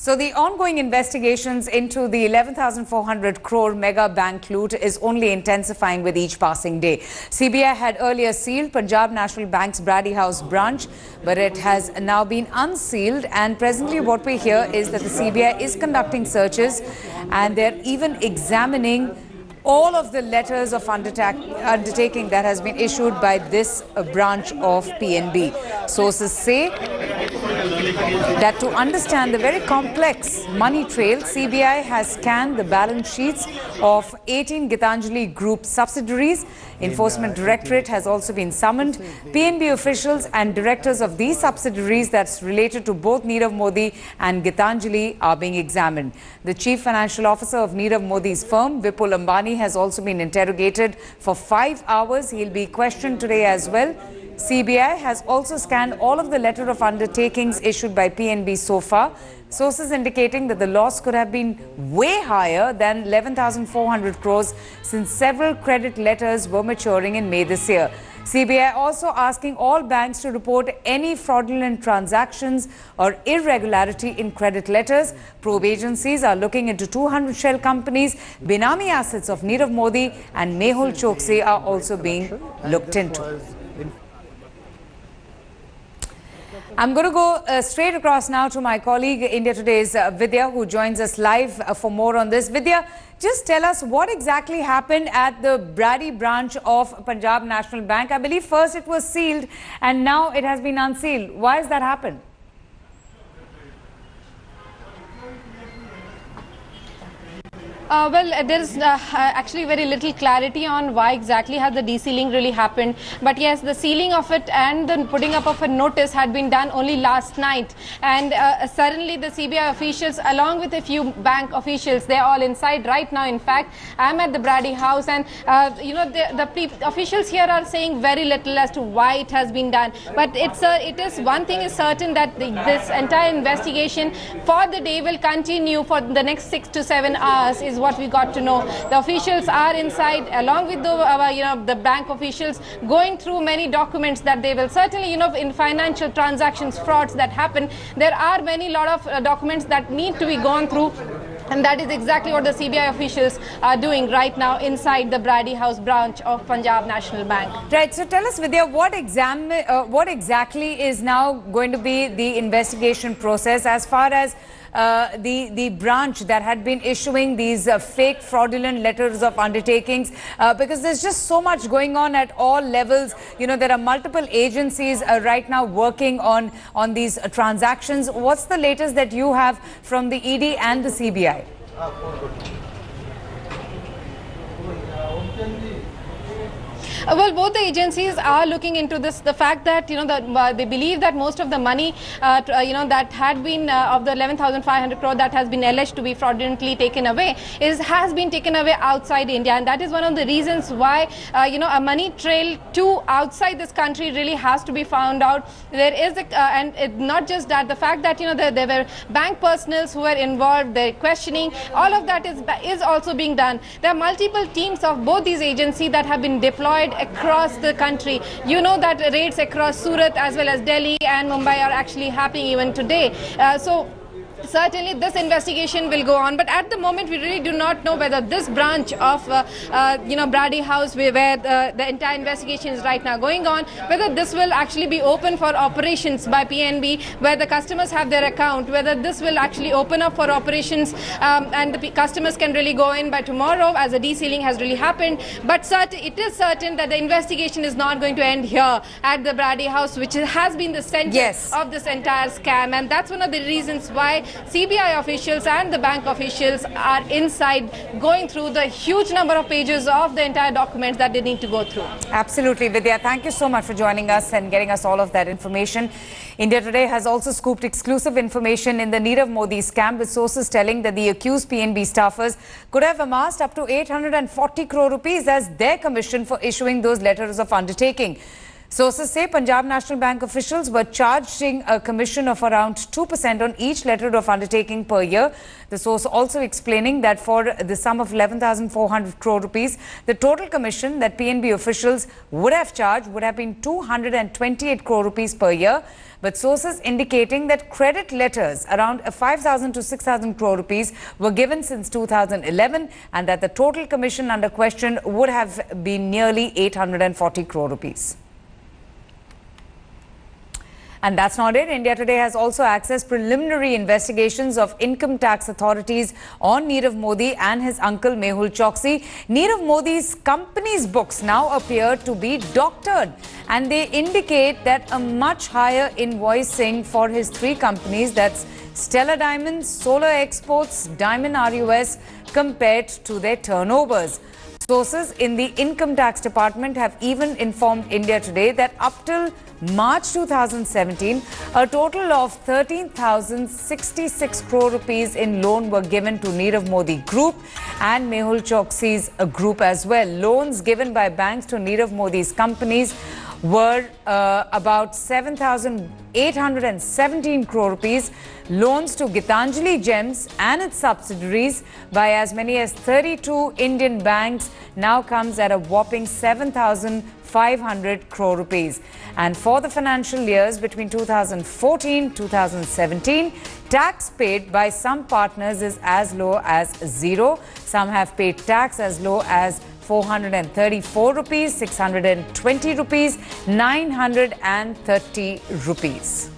So the ongoing investigations into the 11,400 crore mega bank loot is only intensifying with each passing day. CBI had earlier sealed Punjab National Bank's Brady House branch, but it has now been unsealed, and presently what we hear is that the CBI is conducting searches and they're even examining all of the letters of undertaking that has been issued by this branch of PNB. Sources say that to understand the very complex money trail, CBI has scanned the balance sheets of 18 Gitanjali Group subsidiaries. Enforcement Directorate has also been summoned. PNB officials and directors of these subsidiaries that's related to both Nirav Modi and Gitanjali are being examined. The Chief Financial Officer of Nirav Modi's firm, Vipul Ambani, has also been interrogated for 5 hours. He'll be questioned today as well. CBI has also scanned all of the letter of undertakings issued by PNB so far. Sources indicating that the loss could have been way higher than 11,400 crores since several credit letters were maturing in May this year. CBI also asking all banks to report any fraudulent transactions or irregularity in credit letters. Probe agencies are looking into 200 shell companies. Binami assets of Nirav Modi and Mehul Choksey are also being looked into. I'm going to go straight across now to my colleague, India Today's Vidya, who joins us live for more on this. Vidya, just tell us what exactly happened at the Brady branch of Punjab National Bank. I believe first it was sealed and now it has been unsealed. Why has that happened? Well, there is actually very little clarity on why exactly has the desealing really happened. But yes, the sealing of it and the putting up of a notice had been done only last night. And suddenly the CBI officials, along with a few bank officials, they're all inside right now. In fact, I'm at the Brady House, and the officials here are saying very little as to why it has been done. But it is one thing is certain, that this entire investigation for the day will continue for the next 6 to 7 hours. Is what we got to know. The officials are inside, along with the bank officials, going through many documents that they will certainly, in financial transactions, frauds that happen, there are lot of documents that need to be gone through. And that is exactly what the CBI officials are doing right now inside the Brady House branch of Punjab National Bank. Right. So tell us, Vidya, what exactly is now going to be the investigation process as far as the branch that had been issuing these fake fraudulent letters of undertakings, because there's just so much going on at all levels. There are multiple agencies right now working on these transactions. What's the latest that you have from the ED and the CBI? Well, both the agencies are looking into this. The fact that they believe that most of the money that had been of the 11,500 crore that has been alleged to be fraudulently taken away has been taken away outside India, and that is one of the reasons why a money trail to outside this country really has to be found out. There is not just that, the fact that there were bank personals who were involved, their questioning, all of that is also being done. There are multiple teams of both these agencies that have been deployed across the country. That raids across Surat as well as Delhi and Mumbai are actually happening even today. So certainly this investigation will go on, but at the moment we really do not know whether this branch of Brady House, where the entire investigation is right now going on, whether this will actually be open for operations by PNB, where the customers have their account, whether this will actually open up for operations and the customers can really go in by tomorrow, as a desealing has really happened. But it is certain that the investigation is not going to end here at the Brady House, which has been the center of this entire scam, and that's one of the reasons why CBI officials and the bank officials are inside going through the huge number of pages of the entire documents that they need to go through. Absolutely, Vidya. Thank you so much for joining us and getting us all of that information. India Today has also scooped exclusive information in the Nirav Modi scam, with sources telling that the accused PNB staffers could have amassed up to 840 crore rupees as their commission for issuing those letters of undertaking. Sources say Punjab National Bank officials were charging a commission of around 2% on each letter of undertaking per year. The source also explaining that for the sum of 11,400 crore rupees, the total commission that PNB officials would have charged would have been 228 crore rupees per year. But sources indicating that credit letters around 5,000 to 6,000 crore rupees were given since 2011 and that the total commission under question would have been nearly 840 crore rupees. And that's not it. India Today has also accessed preliminary investigations of income tax authorities on Nirav Modi and his uncle Mehul Choksi. Nirav Modi's company's books now appear to be doctored, and they indicate that a much higher invoicing for his three companies, that's Stellar Diamonds, Solar Exports, Diamond RUS, compared to their turnovers. Sources in the Income Tax Department have even informed India Today that up till March 2017, a total of 13,066 crore rupees in loan were given to Nirav Modi Group and Mehul Choksi's group as well. Loans given by banks to Nirav Modi's companies were about 7,817 crore rupees. Loans to Gitanjali Gems and its subsidiaries by as many as 32 Indian banks now comes at a whopping 7,500 crore rupees. And for the financial years between 2014-2017, tax paid by some partners is as low as 0. Some have paid tax as low as 434 rupees, 620 rupees, 930 rupees.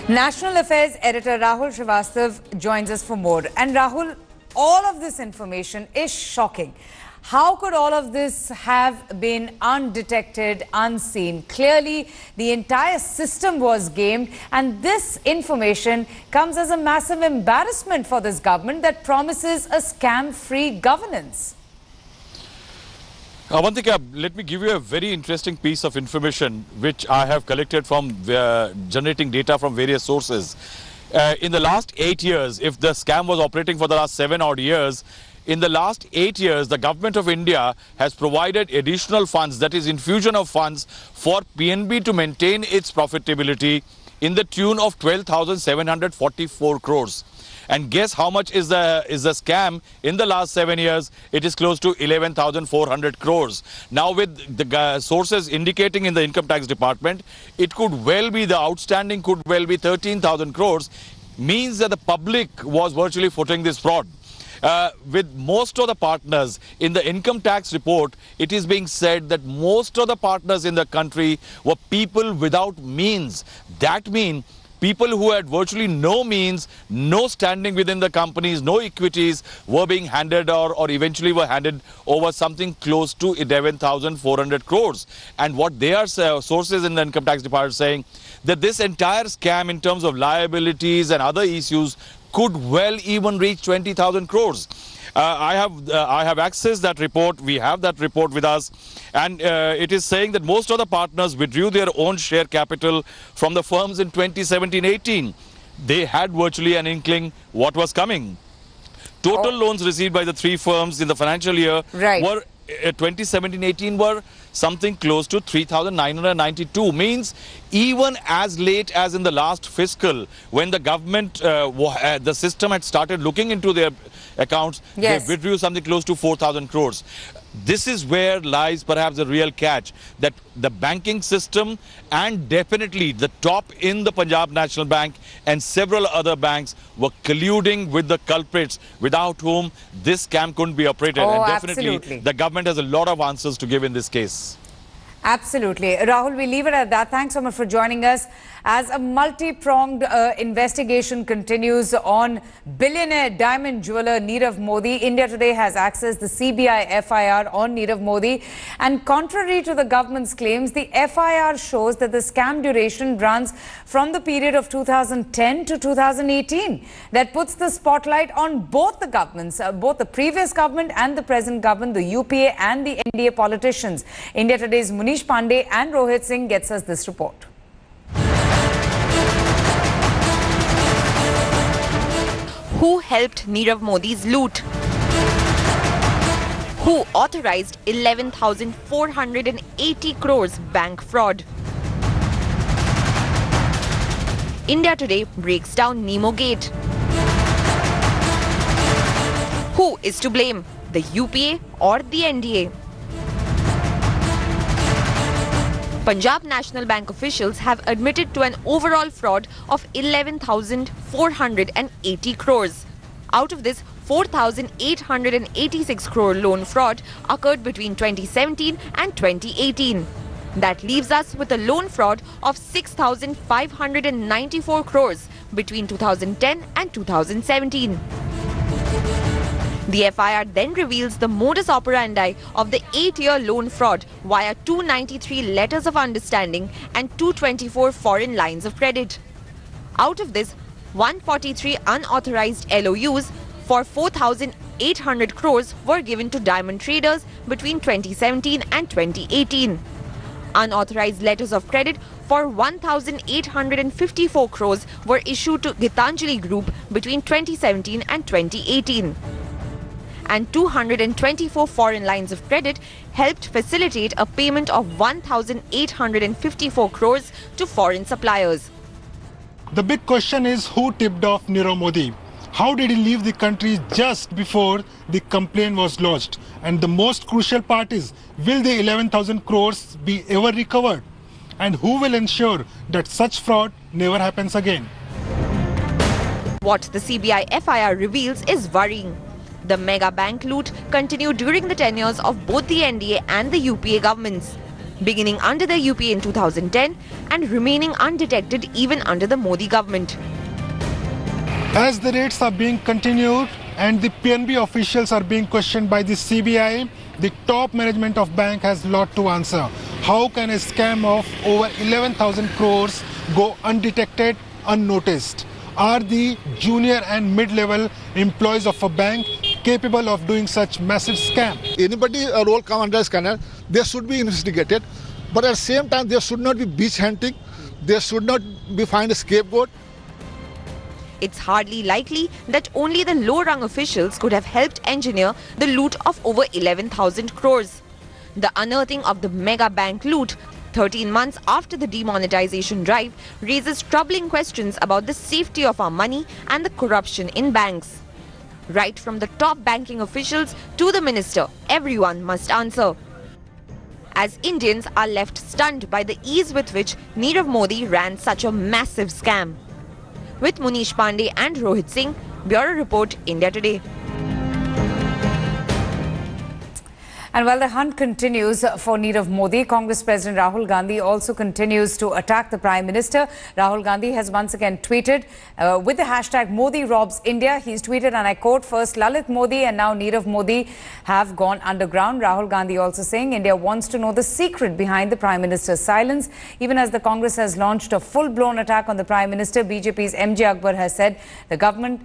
National Affairs editor Rahul Srivastav joins us for more. And Rahul, all of this information is shocking. How could all of this have been undetected, unseen? Clearly, the entire system was gamed, and this information comes as a massive embarrassment for this government that promises a scam-free governance. Avantika, let me give you a very interesting piece of information which I have collected from generating data from various sources. In the last 8 years, if the scam was operating for the last 7 odd years, in the last 8 years, the government of India has provided additional funds, that is infusion of funds for PNB to maintain its profitability in the tune of 12,744 crores. And guess how much is the scam in the last 7 years? It is close to 11,400 crores. Now, with the sources indicating in the income tax department, it could well be, the outstanding could well be 13,000 crores, means that the public was virtually footing this fraud. With most of the partners in the income tax report, it is being said that most of the partners in the country were people without means. That means people who had virtually no means, no standing within the companies, no equities, were being handed or eventually were handed over something close to 11,400 crores. And what they are sources in the income tax department saying that this entire scam in terms of liabilities and other issues could well even reach 20,000 crores. I have accessed that report. We have that report with us, and it is saying that most of the partners withdrew their own share capital from the firms in 2017-18. They had virtually an inkling what was coming. Total loans received by the three firms in the financial year were 2017-18 were something close to 3,992. Means even as late as in the last fiscal, when the government, the system had started looking into their accounts, they withdrew something close to 4,000 crores. This is where lies perhaps the real catch, that the banking system and definitely the top in the Punjab National Bank and several other banks were colluding with the culprits without whom this scam couldn't be operated. And definitely the government has a lot of answers to give in this case. Absolutely. Rahul, we leave it at that. Thanks so much for joining us. As a multi-pronged investigation continues on billionaire diamond jeweler Nirav Modi, India Today has accessed the CBI FIR on Nirav Modi. And contrary to the government's claims, the FIR shows that the scam duration runs from the period of 2010 to 2018. That puts the spotlight on both the governments, both the previous government and the present government, the UPA and the NDA politicians. India Today's Manish Pandey and Rohit Singh gets us this report. Who helped Nirav Modi's loot? Who authorized 11,480 crores bank fraud? India Today breaks down Nemo Gate. Who is to blame, the UPA or the NDA? Punjab National Bank officials have admitted to an overall fraud of 11,480 crores. Out of this, 4,886 crore loan fraud occurred between 2017 and 2018. That leaves us with a loan fraud of 6,594 crores between 2010 and 2017. The FIR then reveals the modus operandi of the 8-year loan fraud via 293 letters of understanding and 224 foreign lines of credit. Out of this, 143 unauthorized LOUs for 4,800 crores were given to diamond traders between 2017 and 2018. Unauthorized letters of credit for 1,854 crores were issued to Gitanjali Group between 2017 and 2018. And 224 foreign lines of credit helped facilitate a payment of 1,854 crores to foreign suppliers. The big question is who tipped off Nirav Modi? How did he leave the country just before the complaint was lodged? And the most crucial part is, will the 11,000 crores be ever recovered? And who will ensure that such fraud never happens again? What the CBI FIR reveals is worrying. The mega bank loot continued during the tenures of both the NDA and the UPA governments, beginning under the UPA in 2010 and remaining undetected even under the Modi government. As the raids are being continued and the PNB officials are being questioned by the CBI, the top management of bank has a lot to answer. How can a scam of over 11,000 crores go undetected, unnoticed? Are the junior and mid-level employees of a bank capable of doing such massive scam? Anybody role come under scanner, they should be investigated. But at the same time, there should not be beach hunting. There should not be find a scapegoat. It's hardly likely that only the low-rung officials could have helped engineer the loot of over 11,000 crores. The unearthing of the mega bank loot 13 months after the demonetization drive raises troubling questions about the safety of our money and the corruption in banks. Right from the top banking officials to the minister, everyone must answer. As Indians are left stunned by the ease with which Nirav Modi ran such a massive scam. With Munish Pandey and Rohit Singh, Bureau Report, India Today. And while the hunt continues for Nirav Modi, Congress President Rahul Gandhi also continues to attack the Prime Minister. Rahul Gandhi has once again tweeted with the hashtag Modi robs India. He's tweeted, and I quote, "First Lalit Modi and now Nirav Modi have gone underground." Rahul Gandhi also saying India wants to know the secret behind the Prime Minister's silence. Even as the Congress has launched a full-blown attack on the Prime Minister, BJP's MJ Akbar has said the government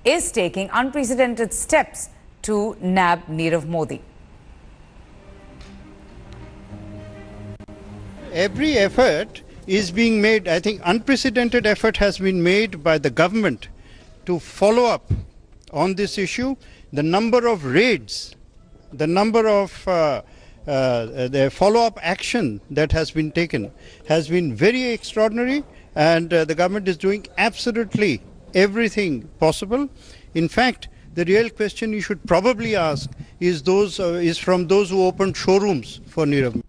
is taking unprecedented steps to nab Nirav Modi. Every effort is being made. I think unprecedented effort has been made by the government to follow up on this issue. The number of raids, the number of the follow-up action that has been taken has been very extraordinary, and the government is doing absolutely everything possible. In fact, the real question you should probably ask is from those who opened showrooms for Nirav.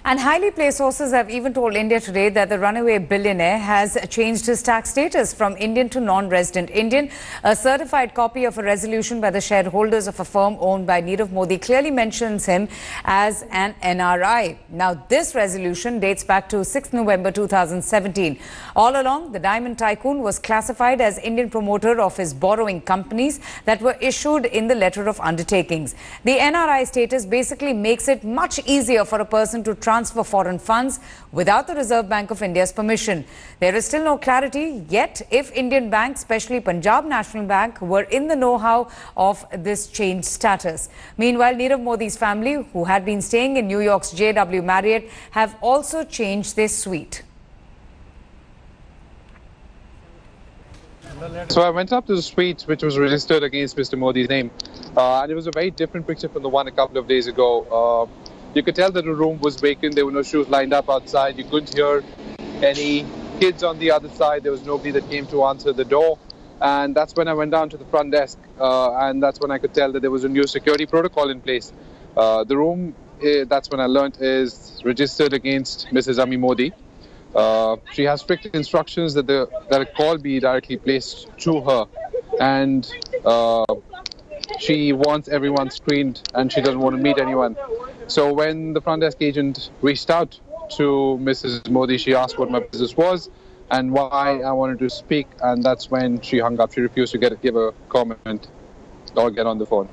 And highly placed sources have even told India Today that the runaway billionaire has changed his tax status from Indian to non-resident Indian. A certified copy of a resolution by the shareholders of a firm owned by Nirav Modi clearly mentions him as an NRI. Now, this resolution dates back to 6 November 2017. All along, the diamond tycoon was classified as Indian promoter of his borrowing companies that were issued in the Letter of Undertakings. The NRI status basically makes it much easier for a person to transfer foreign funds without the Reserve Bank of India's permission. There is still no clarity yet if Indian banks, especially Punjab National Bank, were in the know-how of this changed status. Meanwhile, Nirav Modi's family, who had been staying in New York's JW Marriott, have also changed their suite. So I went up to the suite which was registered against Mr. Modi's name, and it was a very different picture from the one a couple of days ago. You could tell that the room was vacant. There were no shoes lined up outside. You couldn't hear any kids on the other side. There was nobody that came to answer the door. And that's when I went down to the front desk, and that's when I could tell that there was a new security protocol in place. The room, that's when I learned, is registered against Mrs. Ami Modi. She has strict instructions that a call be directly placed to her, and she wants everyone screened, and she doesn't want to meet anyone. So when the front desk agent reached out to Mrs. Modi, she asked what my business was and why I wanted to speak, and that's when she hung up. She refused to give a comment or get on the phone.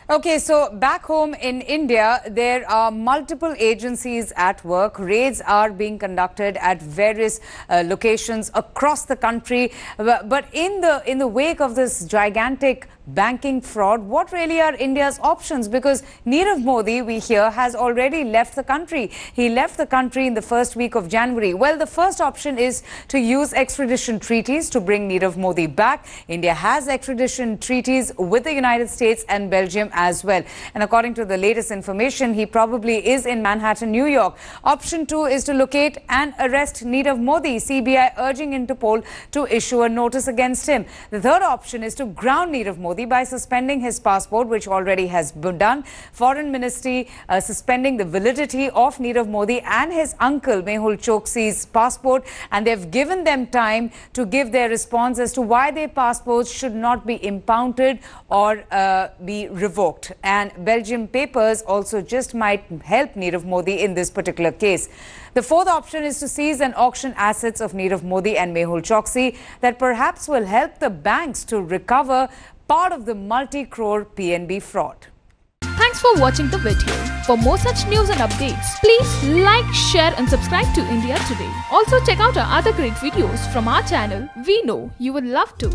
Okay, so back home in India, there are multiple agencies at work. Raids are being conducted at various locations across the country. But in the wake of this gigantic banking fraud, what really are India's options? Because Nirav Modi, we hear, has already left the country. He left the country in the first week of January. Well, the first option is to use extradition treaties to bring Nirav Modi back. India has extradition treaties with the United States and Belgium as well. And according to the latest information, he probably is in Manhattan, New York. Option 2 is to locate and arrest Nirav Modi, CBI urging Interpol to issue a notice against him. The third option is to ground Nirav Modi by suspending his passport, which already has been done. Foreign Ministry suspending the validity of Nirav Modi and his uncle Mehul Choksi's passport, and they've given them time to give their response as to why their passports should not be impounded or be revoked. And Belgium papers also just might help Nirav Modi in this particular case. The fourth option is to seize and auction assets of Nirav Modi and Mehul Choksi that perhaps will help the banks to recover part of the multi-crore PNB fraud. Thanks for watching the video. For more such news and updates, please like, share and subscribe to India Today. Also check out our other great videos from our channel. We know you would love to.